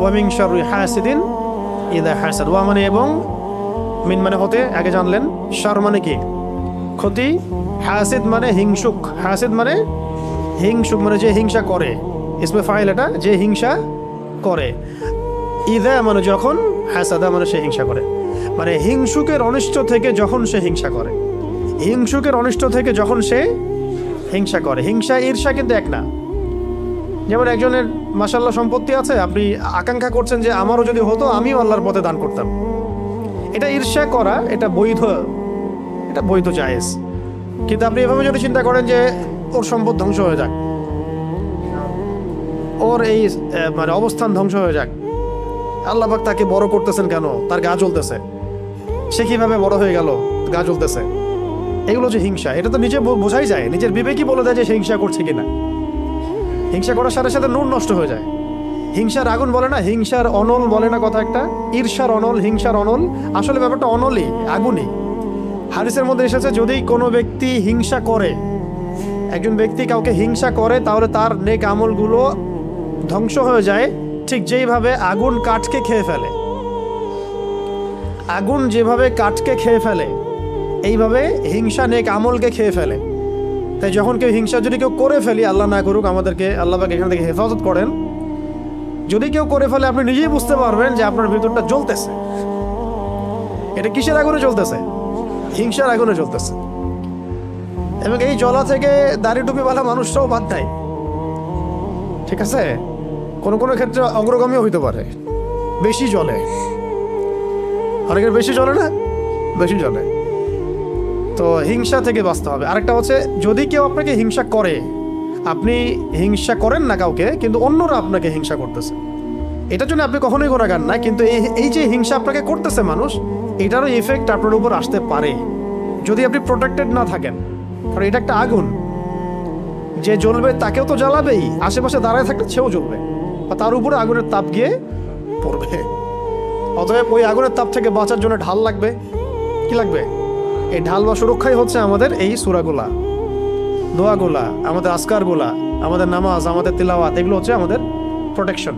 ওয়া মিন শাররি হাসিদিন ইযা হাসাদ। ওয়া মানে এবং, মিন মানে হতে, আগে জানলেন। শার মানে কি? ক্ষতি। হাসিদ মানে হিংসুক। হাসিদ মানে হিংসুক, মানে যে হিংসা করে। ইসমে ফাইল এটা, যে হিংসা করে। ইযা মানে যখন, হাসাদা মানে সে হিংসা করে। মানে হিংসুকের অনিষ্ট থেকে যখন সে হিংসা করে, হিংসুকের অনিষ্ট থেকে যখন সে হিংসা করে। হিংসা ঈর্ষা কিন্তু এক না। যেমন একজনের মাশাআল্লাহ সম্পত্তি আছে, আপনি আকাঙ্ক্ষা করছেন যে আমারও যদি হতো, আমিও আল্লাহর পথে দান করতাম। এটা ঈর্ষা করা, এটা বৈধ, এটা বৈধ জায়েজ। কিন্তু আপনি এভাবে যদি চিন্তা করেন যে ওর সম্পদ ধ্বংস হয়ে যাক, ওর এই মানে অবস্থান ধ্বংস হয়ে যাক, আল্লাহ পাক তাকে বড় করতেছেন কেন, তার গা জ্বলতেছে, সে কিভাবে বড় হয়ে গেল, গা জ্বলতেছে, এগুলো যে হিংসা, এটা তো নিজে বোঝাই যায়, নিজের বিবেকই বলে দেয় যে সে হিংসা করছে কিনা। হিংসা করার সাথে সাথে নূর নষ্ট হয়ে যায়। হিংসার আগুন বলে না, হিংসার অনল বলে না কথা একটা, ঈর্ষার অনল, হিংসার অনল। আসলে ব্যাপারটা অনলই, আগুনই। হাদিসের মধ্যে এসেছে, যদি কোনো ব্যক্তি হিংসা করে, একজন ব্যক্তি কাউকে হিংসা করে, তাহলে তার নেক আমলগুলো ধ্বংস হয়ে যায়, ঠিক যেইভাবে আগুন কাঠকে খেয়ে ফেলে। আগুন যেভাবে কাঠকে খেয়ে ফেলে, এইভাবে হিংসা নেক আমলকে খেয়ে ফেলে। তাই যখন কেউ হিংসা যদি কেউ করে ফেলি, আল্লাহ না করুক, আমাদেরকে আল্লাহ পাক এখান থেকে হেফাজত করেন, যদি কেউ করে ফেলে, আপনি নিজেই বুঝতে পারবেন যে আপনার ভিতরটা জ্বলতেছে। এটা কিসের আগুনে জ্বলতেছে? হিংসার আগুনে জ্বলতেছে। এবং এই জ্বলা থেকে দাড়ি টুপিওয়ালা মানুষটাও বাদ দেয়, ঠিক আছে? কোনো কোনো ক্ষেত্রে অগ্রগামীও হইতে পারে, বেশি জ্বলে। অনেকের বেশি জ্বলে না, বেশি জ্বলে। তো হিংসা থেকে বাঁচতে হবে। আরেকটা হচ্ছে, যদি কেউ আপনাকে হিংসা করে, আপনি হিংসা করেন না কাউকে, কিন্তু অন্যরা আপনাকে হিংসা করতেছে, এটার জন্য আপনি কখনোই গুনাহগার না। কিন্তু এই যে হিংসা আপনাকে করতেছে মানুষ, এটারও ইফেক্ট আপনার উপর আসতে পারে যদি আপনি প্রোটেক্টেড না থাকেন। কারণ এটা একটা আগুন, যে জ্বলবে তাকেও তো জ্বালাবেই, আশেপাশে দাঁড়ায় থাকলে সেও জ্বলবে, বা তার উপরে আগুনের তাপ গিয়ে পড়বে। অতএব ওই আগুনের তাপ থেকে বাঁচার জন্য ঢাল লাগবে। কি লাগবে? এই ঢাল বা সুরক্ষাই হচ্ছে আমাদের এই সূরাগুলা, দোয়াগুলা, আমাদের আজকারগুলা, আমাদের নামাজ, আমাদের তিলাওয়াত, এগুলো হচ্ছে আমাদের প্রোটেকশন।